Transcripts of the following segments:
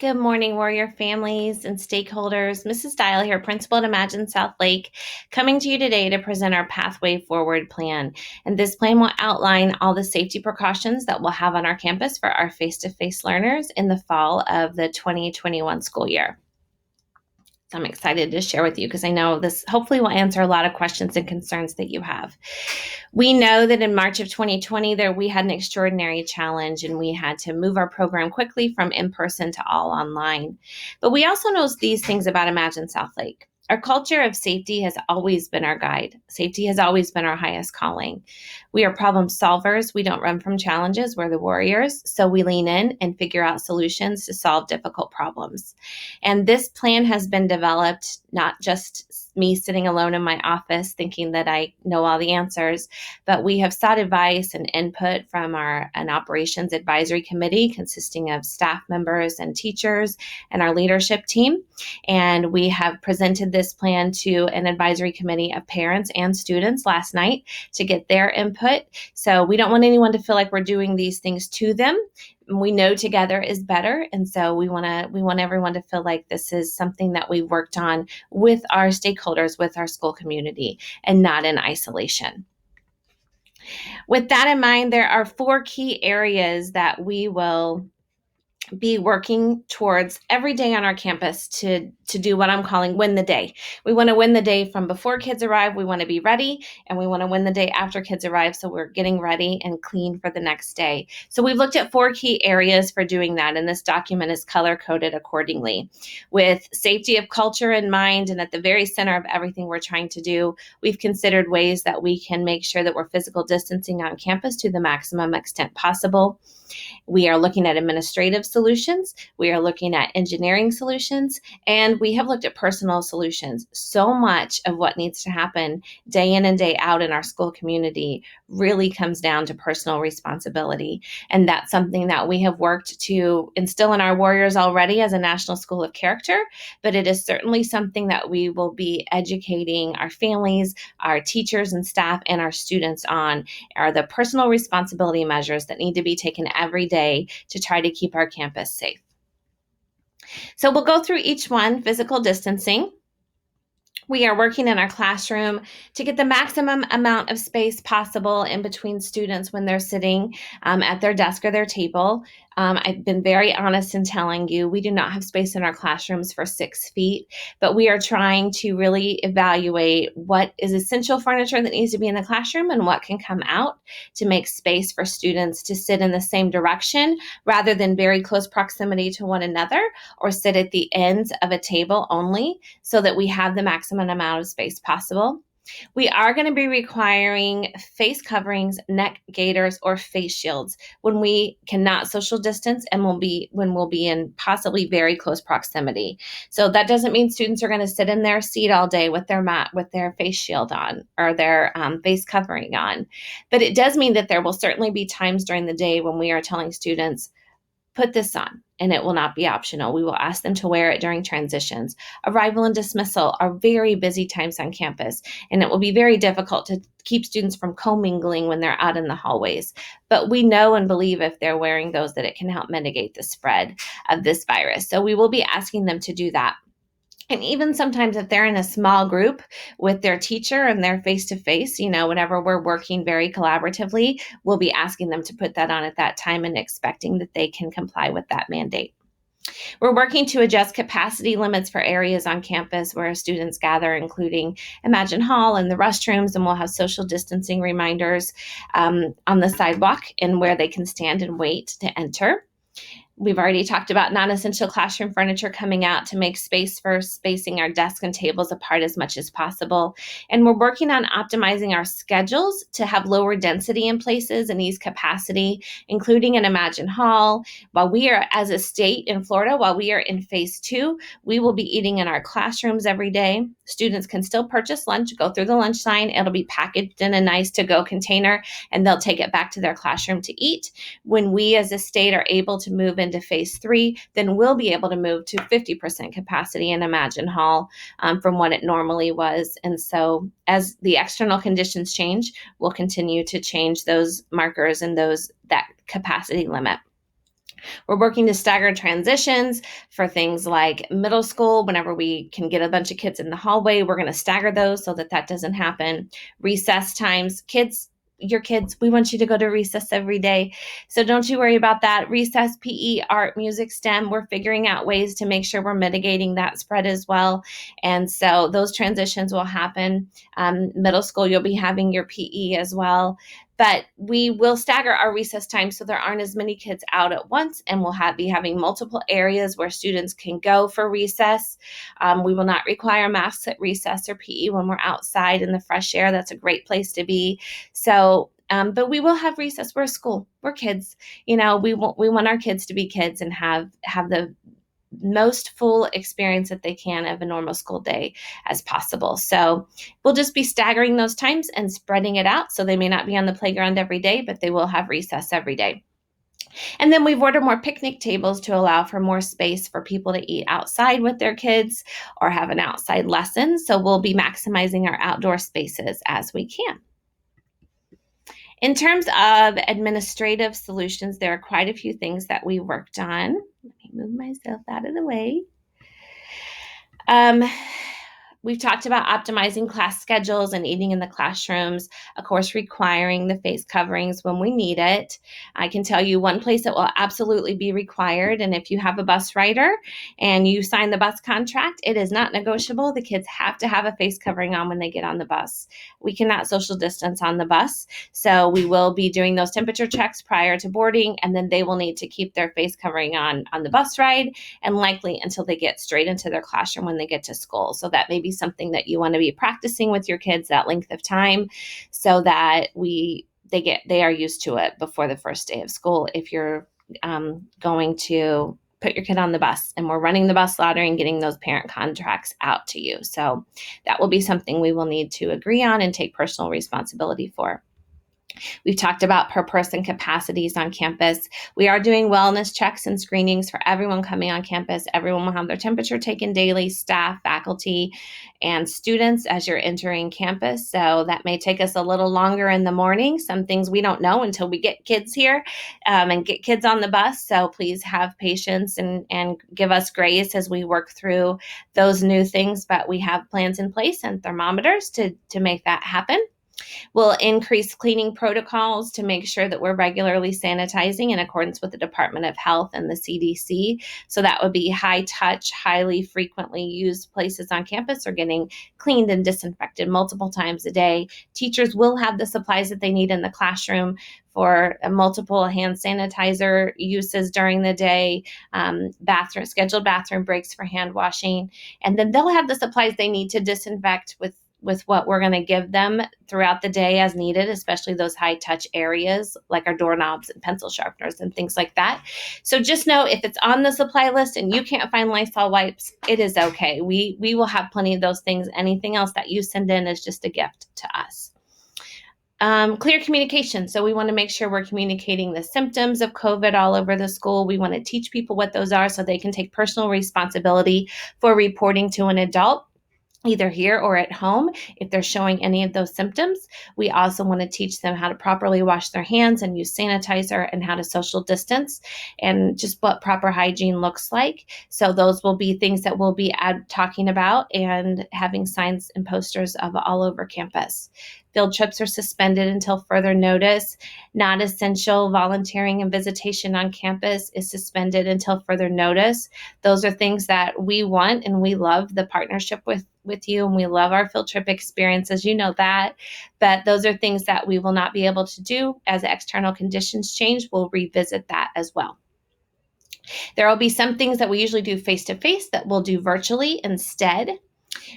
Good morning, Warrior families and stakeholders. Mrs. Dial here, Principal at Imagine South Lake, coming to you today to present our Pathway Forward plan. And this plan will outline all the safety precautions that we'll have on our campus for our face-to-face learners in the fall of the 2021 school year. So I'm excited to share with you because I know this hopefully will answer a lot of questions and concerns that you have. We know that in March of 2020, we had an extraordinary challenge and we had to move our program quickly from in-person to all online. But we also know these things about Imagine South Lake. Our culture of safety has always been our guide. Safety has always been our highest calling. We are problem solvers. We don't run from challenges. We're the warriors. So we lean in and figure out solutions to solve difficult problems. And this plan has been developed, not just me sitting alone in my office thinking that I know all the answers, but we have sought advice and input from an operations advisory committee consisting of staff members and teachers and our leadership team. And we have presented this plan to an advisory committee of parents and students last night to get their input. So we don't want anyone to feel like we're doing these things to them. We know together is better, and so we want everyone to feel like this is something that we worked on with our stakeholders, with our school community, and not in isolation. With that in mind, there are 4 key areas that we will be working towards every day on our campus to do what I'm calling win the day. We want to win the day from before kids arrive. We want to be ready, and we want to win the day after kids arrive, so we're getting ready and clean for the next day. So we've looked at 4 key areas for doing that, and this document is color-coded accordingly. With safety of culture in mind, and at the very center of everything we're trying to do, we've considered ways that we can make sure that we're physical distancing on campus to the maximum extent possible. We are looking at administrative solutions, we are looking at engineering solutions, and we have looked at personal solutions. So much of what needs to happen day in and day out in our school community really comes down to personal responsibility. And that's something that we have worked to instill in our warriors already as a National School of Character, but it is certainly something that we will be educating our families, our teachers and staff, and our students on, are the personal responsibility measures that need to be taken every day to try to keep our campus safe. So we'll go through each one. Physical distancing. We are working in our classroom to get the maximum amount of space possible in between students when they're sitting at their desk or their table. I've been very honest in telling you we do not have space in our classrooms for 6 feet, but we are trying to really evaluate what is essential furniture that needs to be in the classroom and what can come out to make space for students to sit in the same direction rather than very close proximity to one another, or sit at the ends of a table only, so that we have the maximum amount of space possible. We are going to be requiring face coverings, neck gaiters, or face shields when we cannot social distance and when we'll be in possibly very close proximity. So that doesn't mean students are going to sit in their seat all day with their mat, with their face shield on or their face covering on. But it does mean that there will certainly be times during the day when we are telling students, put this on, and it will not be optional. We will ask them to wear it during transitions. Arrival and dismissal are very busy times on campus, and it will be very difficult to keep students from commingling when they're out in the hallways. But we know and believe if they're wearing those that it can help mitigate the spread of this virus. So we will be asking them to do that. And even sometimes if they're in a small group with their teacher and they're face-to-face, whenever we're working very collaboratively, we'll be asking them to put that on at that time and expecting that they can comply with that mandate. We're working to adjust capacity limits for areas on campus where students gather, including Imagine Hall and the restrooms, and we'll have social distancing reminders on the sidewalk and where they can stand and wait to enter. We've already talked about non-essential classroom furniture coming out to make space for spacing our desks and tables apart as much as possible. And we're working on optimizing our schedules to have lower density in places and ease capacity, including in Imagine Hall. While we are, as a state in Florida, while we are in phase 2, we will be eating in our classrooms every day. Students can still purchase lunch, go through the lunch sign. It'll be packaged in a nice to-go container, and they'll take it back to their classroom to eat. When we as a state are able to move into phase 3, then we'll be able to move to 50% capacity in Imagine Hall from what it normally was. And so as the external conditions change, we'll continue to change those markers and that capacity limit. We're working to stagger transitions for things like middle school. Whenever we can get a bunch of kids in the hallway, we're going to stagger those so that that doesn't happen. Recess times, your kids, we want you to go to recess every day. So don't you worry about that. Recess, PE, art, music, STEM, we're figuring out ways to make sure we're mitigating that spread as well. And so those transitions will happen. Middle school, you'll be having your PE as well. But we will stagger our recess time so there aren't as many kids out at once, and we'll be having multiple areas where students can go for recess. We will not require masks at recess or PE when we're outside in the fresh air. That's a great place to be. So, but we will have recess. We're a school. We're kids. We want our kids to be kids and have the most full experience that they can of a normal school day as possible. So we'll just be staggering those times and spreading it out. So they may not be on the playground every day, but they will have recess every day. And then we've ordered more picnic tables to allow for more space for people to eat outside with their kids or have an outside lesson. So we'll be maximizing our outdoor spaces as we can. In terms of administrative solutions, there are quite a few things that we worked on. Let me move myself out of the way. We've talked about optimizing class schedules and eating in the classrooms, of course, requiring the face coverings when we need it. I can tell you one place that will absolutely be required, and if you have a bus rider and you sign the bus contract, it is not negotiable. The kids have to have a face covering on when they get on the bus. We cannot social distance on the bus, so we will be doing those temperature checks prior to boarding, and then they will need to keep their face covering on the bus ride, and likely until they get straight into their classroom when they get to school. So that may be something that you want to be practicing with your kids, that length of time, so that they are used to it before the first day of school. If you're going to put your kid on the bus, and we're running the bus lottery and getting those parent contracts out to you. So that will be something we will need to agree on and take personal responsibility for. We've talked about per person capacities on campus. We are doing wellness checks and screenings for everyone coming on campus. Everyone will have their temperature taken daily, staff, faculty, and students as you're entering campus. So that may take us a little longer in the morning. Some things we don't know until we get kids here and get kids on the bus. So please have patience and give us grace as we work through those new things. But we have plans in place and thermometers to make that happen. We'll increase cleaning protocols to make sure that we're regularly sanitizing in accordance with the Department of Health and the CDC. So that would be high touch, highly frequently used places on campus are getting cleaned and disinfected multiple times a day. Teachers will have the supplies that they need in the classroom for multiple hand sanitizer uses during the day, scheduled bathroom breaks for hand washing, and then they'll have the supplies they need to disinfect with what we're going to give them throughout the day as needed, especially those high touch areas like our doorknobs and pencil sharpeners and things like that. So just know if it's on the supply list and you can't find Lysol wipes, it is okay. We will have plenty of those things. Anything else that you send in is just a gift to us. Clear communication. So we want to make sure we're communicating the symptoms of COVID all over the school. We want to teach people what those are so they can take personal responsibility for reporting to an adult, either here or at home, if they're showing any of those symptoms. We also want to teach them how to properly wash their hands and use sanitizer and how to social distance and just what proper hygiene looks like. So those will be things that we'll be talking about and having signs and posters of all over campus. Field trips are suspended until further notice. Not essential volunteering and visitation on campus is suspended until further notice. Those are things that we want, and we love the partnership with you, and we love our field trip experiences. You know that. But those are things that we will not be able to do as external conditions change. We'll revisit that as well. There will be some things that we usually do face-to-face that we'll do virtually instead.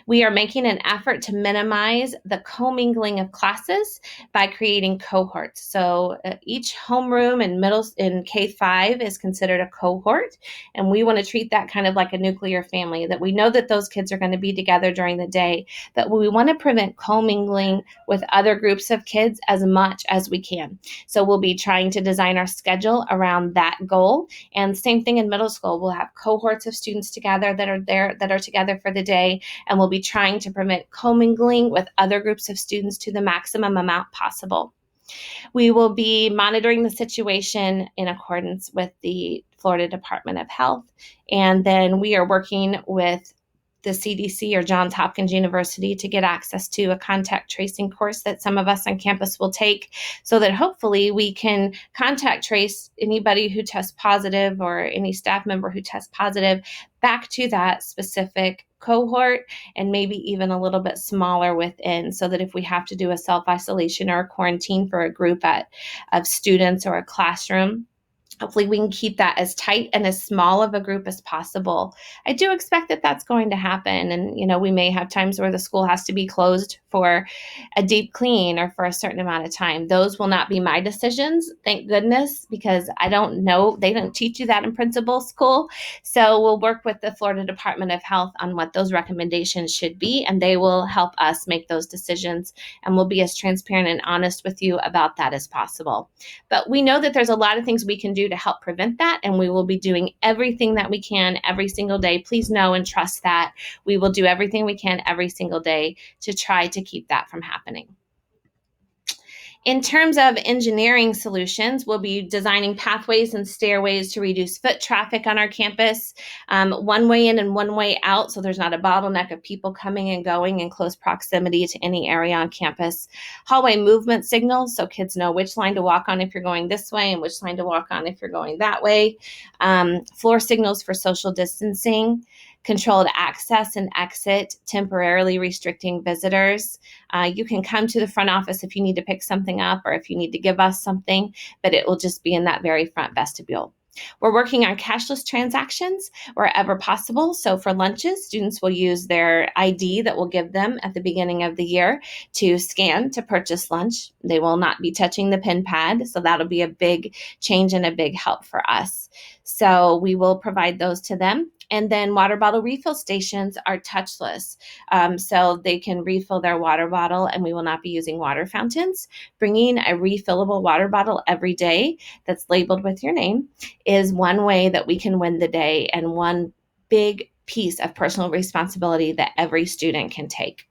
We are making an effort to minimize the commingling of classes by creating cohorts. So each homeroom in K-5 is considered a cohort, and we want to treat that kind of like a nuclear family, that we know that those kids are going to be together during the day, but we want to prevent commingling with other groups of kids as much as we can. So we'll be trying to design our schedule around that goal. And same thing in middle school. We'll have cohorts of students together that are together for the day, and we'll be trying to prevent commingling with other groups of students to the maximum amount possible. We will be monitoring the situation in accordance with the Florida Department of Health. And then we are working with the CDC or Johns Hopkins University to get access to a contact tracing course that some of us on campus will take, so that hopefully we can contact trace anybody who tests positive or any staff member who tests positive back to that specific cohort, and maybe even a little bit smaller within, so that if we have to do a self-isolation or a quarantine for a group of students or a classroom, hopefully we can keep that as tight and as small of a group as possible. I do expect that that's going to happen. And, we may have times where the school has to be closed for a deep clean or for a certain amount of time. Those will not be my decisions, thank goodness, because I don't know, they don't teach you that in principal school. So we'll work with the Florida Department of Health on what those recommendations should be, and they will help us make those decisions. And we'll be as transparent and honest with you about that as possible. But we know that there's a lot of things we can do to help prevent that, and we will be doing everything that we can every single day. Please know and trust that we will do everything we can every single day to try to keep that from happening. In terms of engineering solutions, we'll be designing pathways and stairways to reduce foot traffic on our campus, one way in and one way out, so there's not a bottleneck of people coming and going in close proximity to any area on campus. Hallway movement signals, so kids know which line to walk on if you're going this way and which line to walk on if you're going that way. Floor signals for social distancing. Controlled access and exit, temporarily restricting visitors. You can come to the front office if you need to pick something up or if you need to give us something, but it will just be in that very front vestibule. We're working on cashless transactions wherever possible. So for lunches, students will use their ID that we'll give them at the beginning of the year to scan to purchase lunch. They will not be touching the pen pad. So that'll be a big change and a big help for us. So we will provide those to them. And then water bottle refill stations are touchless. So they can refill their water bottle, and we will not be using water fountains. Bringing a refillable water bottle every day that's labeled with your name is one way that we can win the day, and one big piece of personal responsibility that every student can take.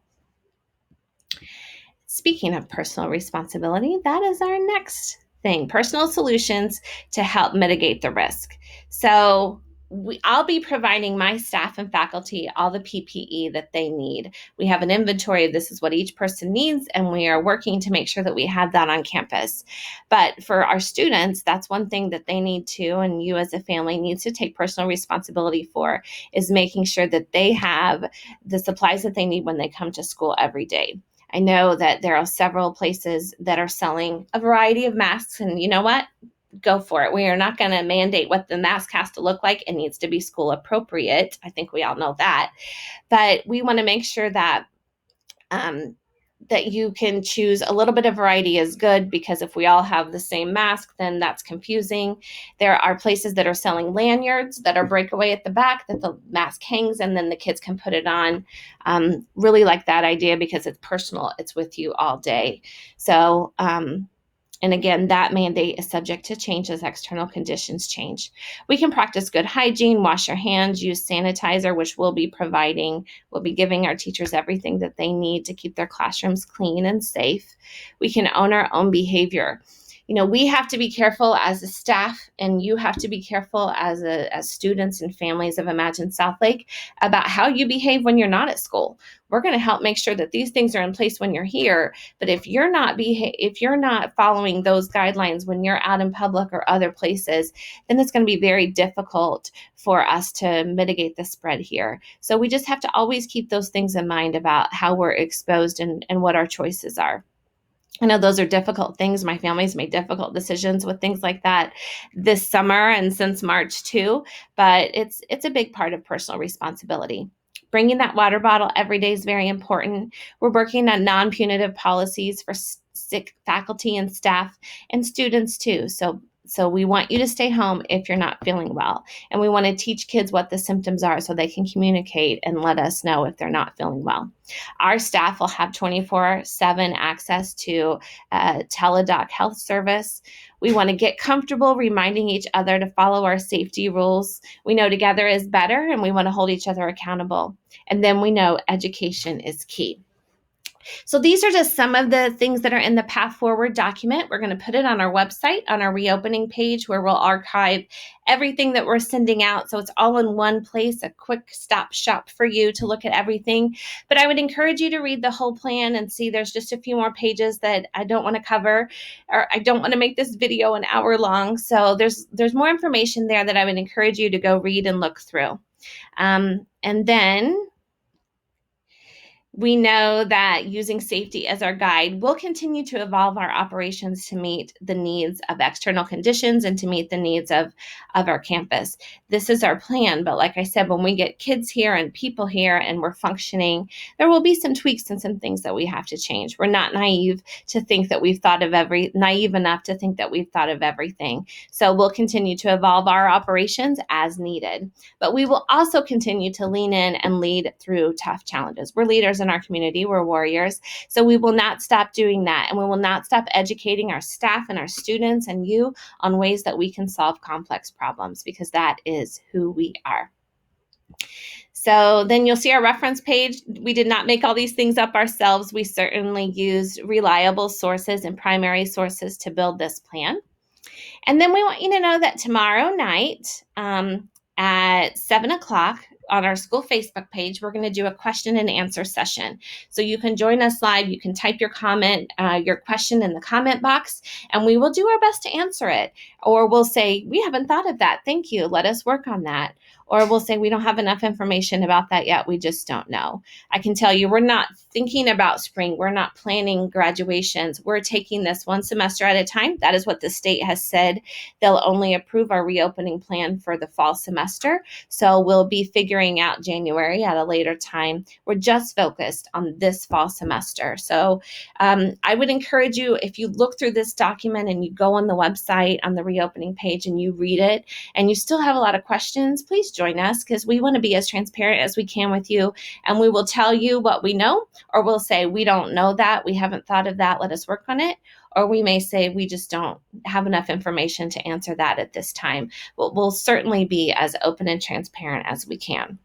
Speaking of personal responsibility, that is our next thing, personal solutions to help mitigate the risk. So I'll be providing my staff and faculty all the PPE that they need. We have an inventory of this is what each person needs, and we are working to make sure that we have that on campus. But for our students, that's one thing that they need to, and you as a family needs to take personal responsibility for, is making sure that they have the supplies that they need when they come to school every day. I know that there are several places that are selling a variety of masks, and you know what? Go for it. We are not going to mandate what the mask has to look like. It needs to be school appropriate. I think we all know that. But we want to make sure that that you can choose a little bit of variety is good, because if we all have the same mask, then that's confusing. There are places that are selling lanyards that are breakaway at the back that the mask hangs and then the kids can put it on. Really like that idea because it's personal. It's with you all day. So, and again, that mandate is subject to change as external conditions change. We can practice good hygiene, wash your hands, use sanitizer, which we'll be providing. We'll be giving our teachers everything that they need to keep their classrooms clean and safe. We can own our own behavior. We have to be careful as a staff, and you have to be careful as students and families of Imagine Southlake about how you behave when you're not at school. We're going to help make sure that these things are in place when you're here. But if you're not following those guidelines when you're out in public or other places, then it's going to be very difficult for us to mitigate the spread here. So we just have to always keep those things in mind about how we're exposed and what our choices are. I know those are difficult things. My family's made difficult decisions with things like that this summer and since March too, but it's a big part of personal responsibility. Bringing that water bottle every day is very important. We're working on non-punitive policies for sick faculty and staff and students too. So we want you to stay home if you're not feeling well. And we want to teach kids what the symptoms are so they can communicate and let us know if they're not feeling well. Our staff will have 24/7 access to Teladoc health service. We want to get comfortable reminding each other to follow our safety rules. We know together is better, and we want to hold each other accountable. And then we know education is key. So these are just some of the things that are in the Path Forward document. We're going to put it on our website, on our reopening page, where we'll archive everything that we're sending out. So it's all in one place, a quick stop shop for you to look at everything. But I would encourage you to read the whole plan and see there's just a few more pages that I don't want to cover, or I don't want to make this video an hour long. So there's more information there that I would encourage you to go read and look through. And then we know that using safety as our guide, we'll continue to evolve our operations to meet the needs of external conditions and to meet the needs of our campus. This is our plan, but like I said, when we get kids here and people here and we're functioning, there will be some tweaks and some things that we have to change. We're not naive to think that naive enough to think that we've thought of everything. So we'll continue to evolve our operations as needed, but we will also continue to lean in and lead through tough challenges. We're leaders in our community. We're warriors. So we will not stop doing that. And we will not stop educating our staff and our students and you on ways that we can solve complex problems, because that is who we are. So then you'll see our reference page. We did not make all these things up ourselves. We certainly used reliable sources and primary sources to build this plan. And then we want you to know that tomorrow night at 7 o'clock, on our school Facebook page, we're going to do a question and answer session. So you can join us live. You can type your question in the comment box, and we will do our best to answer it. Or we'll say, we haven't thought of that. Thank you. Let us work on that. Or we'll say, we don't have enough information about that yet. We just don't know. I can tell you, we're not thinking about spring. We're not planning graduations. We're taking this one semester at a time. That is what the state has said. They'll only approve our reopening plan for the fall semester. So we'll be figuring out January at a later time. We're just focused on this fall semester. So I would encourage you, if you look through this document and you go on the website on the reopening page and you read it and you still have a lot of questions, please join us, because we want to be as transparent as we can with you, and we will tell you what we know, or we'll say, we don't know that, we haven't thought of that, let us work on it. Or we may say, we just don't have enough information to answer that at this time. But we'll certainly be as open and transparent as we can.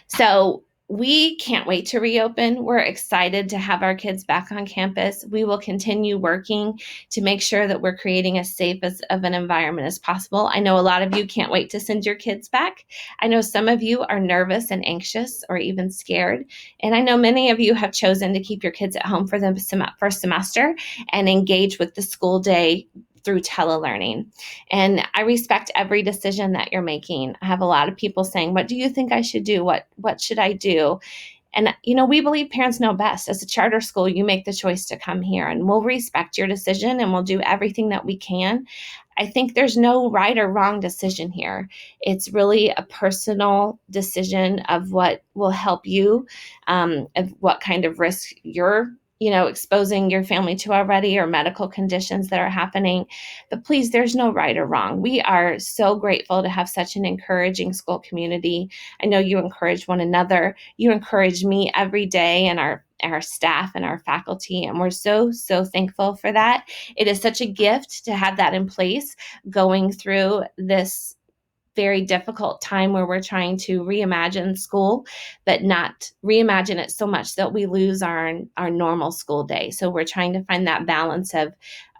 So we can't wait to reopen. We're excited to have our kids back on campus. We will continue working to make sure that we're creating as safe of an environment as possible. I know a lot of you can't wait to send your kids back. I know some of you are nervous and anxious or even scared. And I know many of you have chosen to keep your kids at home for the first semester and engage with the school day through telelearning. And I respect every decision that you're making. I have a lot of people saying, what do you think I should do? What should I do? And, we believe parents know best. As a charter school, you make the choice to come here, and we'll respect your decision and we'll do everything that we can. I think there's no right or wrong decision here. It's really a personal decision of what will help you, of what kind of risk you're exposing your family to already, or medical conditions that are happening. But please, there's no right or wrong. We are so grateful to have such an encouraging school community. I know you encourage one another. You encourage me every day, and our staff and our faculty, and we're so thankful for that. It is such a gift to have that in place going through this very difficult time where we're trying to reimagine school, but not reimagine it so much that we lose our normal school day. So we're trying to find that balance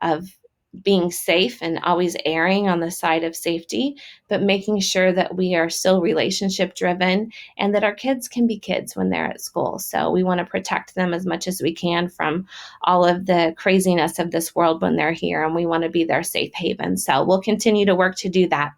of being safe and always erring on the side of safety, but making sure that we are still relationship driven and that our kids can be kids when they're at school. So we want to protect them as much as we can from all of the craziness of this world when they're here, and we want to be their safe haven. So we'll continue to work to do that.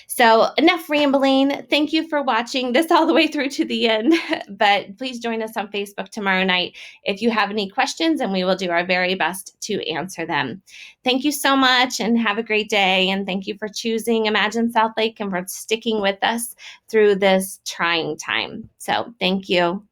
So enough rambling. Thank you for watching this all the way through to the end, but please join us on Facebook tomorrow night if you have any questions, and we will do our very best to answer them. Thank you so much, and have a great day, and thank you for choosing Imagine Southlake and for sticking with us through this trying time. So thank you.